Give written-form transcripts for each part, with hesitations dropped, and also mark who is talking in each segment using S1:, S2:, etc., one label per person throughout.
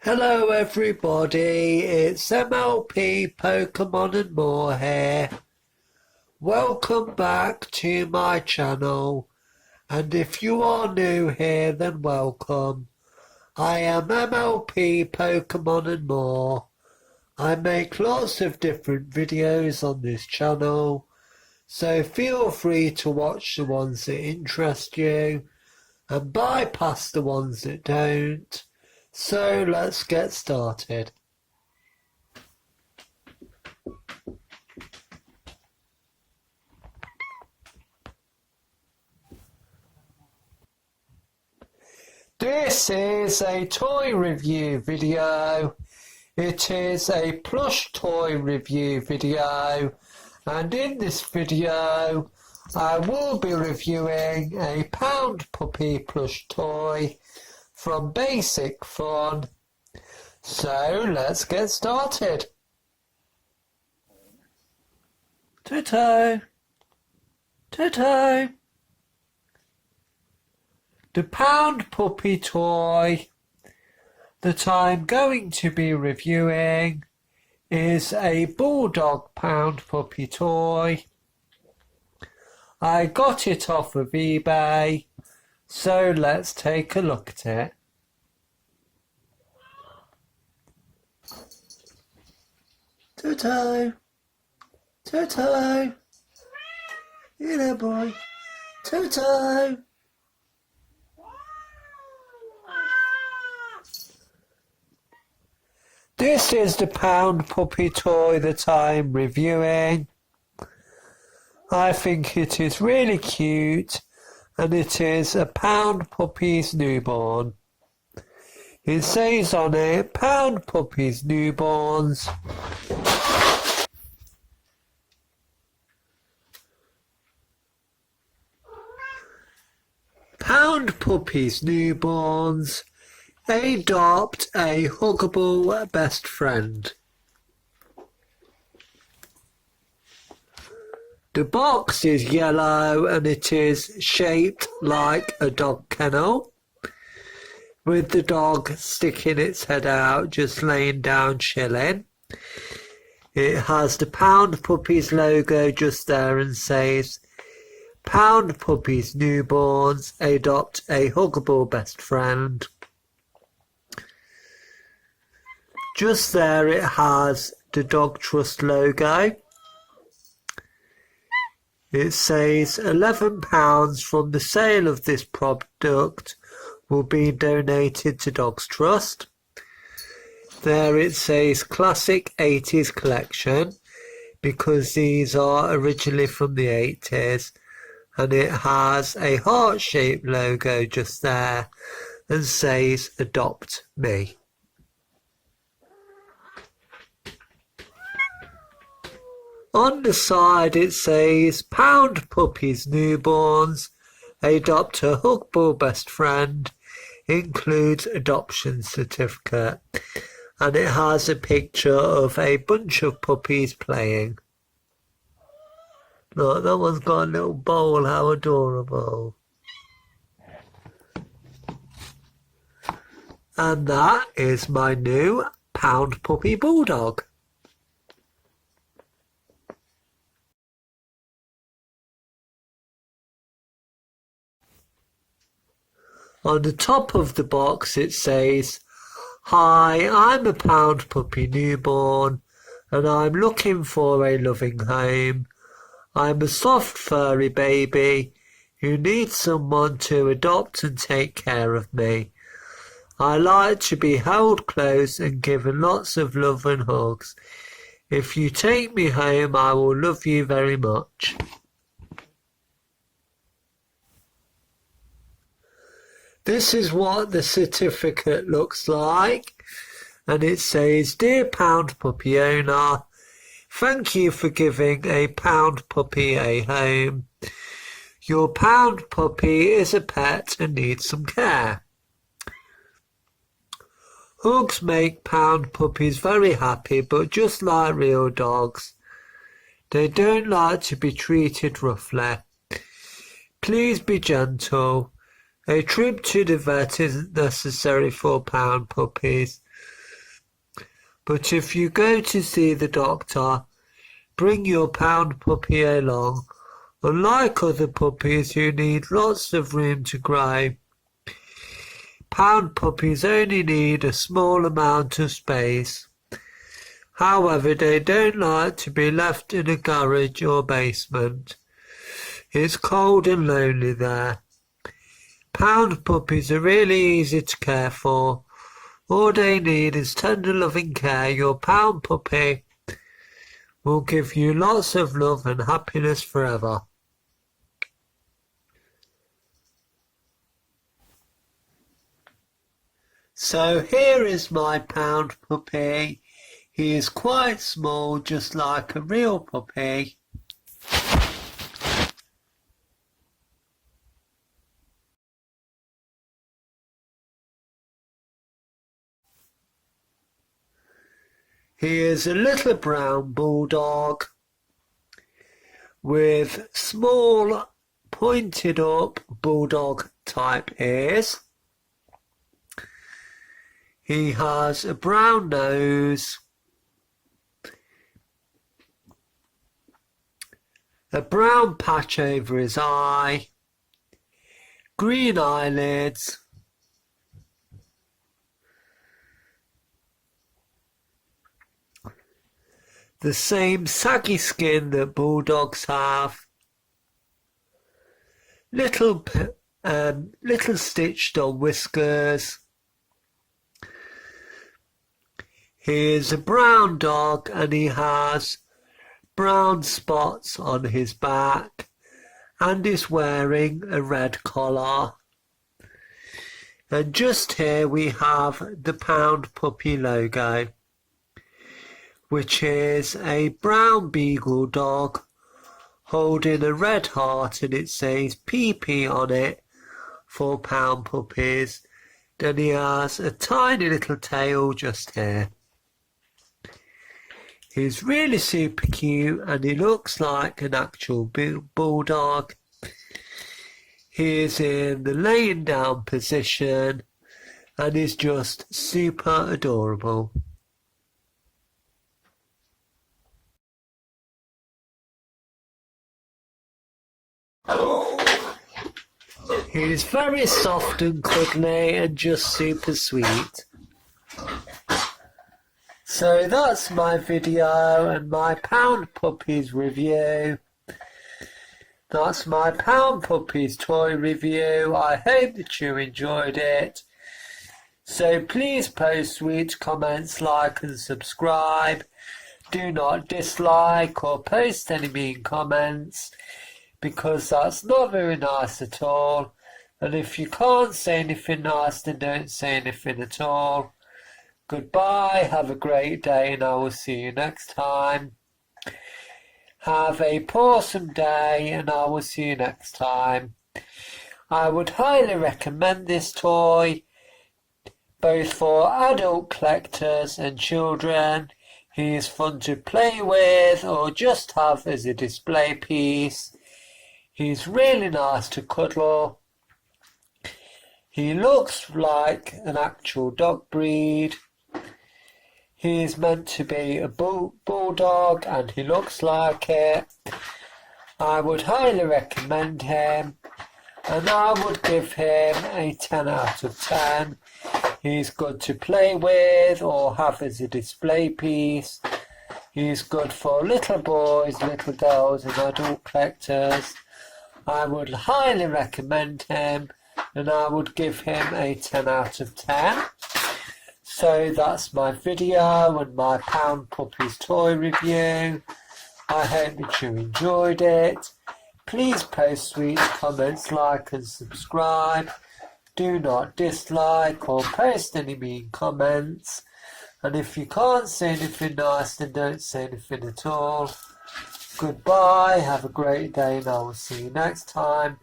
S1: Hello everybody, it's MLP Pokemon and more here. Welcome back to my channel, and if you are new here then welcome. I am MLP Pokemon and more. I make lots of different videos on this channel, so feel free to watch the ones that interest you and bypass the ones that don't. So let's get started. This is a toy review video. It is a plush toy review video, and in this video I will be reviewing a Pound Puppy plush toy from Basic Fun. So let's get started. Toto, Toto. The Pound Puppy toy that I'm going to be reviewing is a Bulldog Pound Puppy toy. I got it off of eBay, so let's take a look at it. Toto, Toto, you there boy, Toto. This is the Pound Puppy toy that I'm reviewing. I think it is really cute, and it is a Pound Puppy's newborn. It says on it, Pound Puppy's newborns. Pound Puppy's newborns adopt a huggable best friend. The box is yellow and it is shaped like a dog kennel, with the dog sticking its head out, just laying down chilling. It has the Pound Puppies logo just there and says, Pound Puppies newborns adopt a huggable best friend. Just there it has the Dog Trust logo. It says £11 from the sale of this product will be donated to Dogs Trust. There it says Classic 80s Collection, because these are originally from the 80s, and it has a heart-shaped logo just there and says Adopt Me. On the side it says, Pound Puppies newborns adopt a huggable best friend, includes adoption certificate, and it has a picture of a bunch of puppies playing. Look, that one's got a little bowl, how adorable. And that is my new Pound Puppy Bulldog. On the top of the box it says, Hi, I'm a Pound Puppy newborn and I'm looking for a loving home. I'm a soft furry baby who needs someone to adopt and take care of me. I like to be held close and given lots of love and hugs. If you take me home, I will love you very much. This is what the certificate looks like, and it says, Dear Pound Puppy owner, thank you for giving a Pound Puppy a home. Your Pound Puppy is a pet and needs some care. Hugs make Pound Puppies very happy, but just like real dogs, they don't like to be treated roughly. Please be gentle. A trip to the vet isn't necessary for Pound Puppies. But if you go to see the doctor, bring your pound puppy along. Unlike other puppies who need lots of room to grow, pound puppies only need a small amount of space. However, they don't like to be left in a garage or basement. It's cold and lonely there. Pound puppies are really easy to care for. All they need is tender loving care. Your pound puppy will give you lots of love and happiness forever. So here is my pound puppy. He is quite small, just like a real puppy. He is a little brown bulldog with small pointed up bulldog type ears. He has a brown nose, a brown patch over his eye, green eyelids, the same saggy skin that bulldogs have, little stitched on whiskers. He is a brown dog and he has brown spots on his back and is wearing a red collar. And just here we have the Pound Puppy logo, which is a brown beagle dog holding a red heart, and it says PP on it for Pound Puppies. Then he has a tiny little tail just here. He's really super cute and he looks like an actual bulldog. He is in the laying down position and is just super adorable. He's very soft and cuddly and just super sweet. So that's my video and my Pound Puppies review. That's my Pound Puppies toy review. I hope that you enjoyed it. So please post sweet comments, like and subscribe. Do not dislike or post any mean comments, because that's not very nice at all. And if you can't say anything nice, then don't say anything at all. Goodbye, have a great day, and I will see you next time. Have a awesome day, and I will see you next time. I would highly recommend this toy, both for adult collectors and children. He is fun to play with or just have as a display piece. He's really nice to cuddle. He looks like an actual dog breed. He is meant to be a bulldog and he looks like it. I would highly recommend him and I would give him a 10 out of 10. He's good to play with or have as a display piece. He's good for little boys, little girls and adult collectors. I would highly recommend him and I would give him a 10 out of 10. So that's my video and my Pound Puppies toy review. I hope that you enjoyed it. Please post sweet comments, like and subscribe. Do not dislike or post any mean comments. And if you can't say anything nice, then don't say anything at all. Goodbye, have a great day and I will see you next time.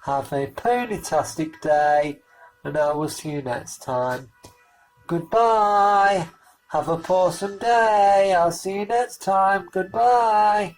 S1: Have a ponytastic day and I will see you next time. Goodbye. Have a awesome day. I'll see you next time. Goodbye.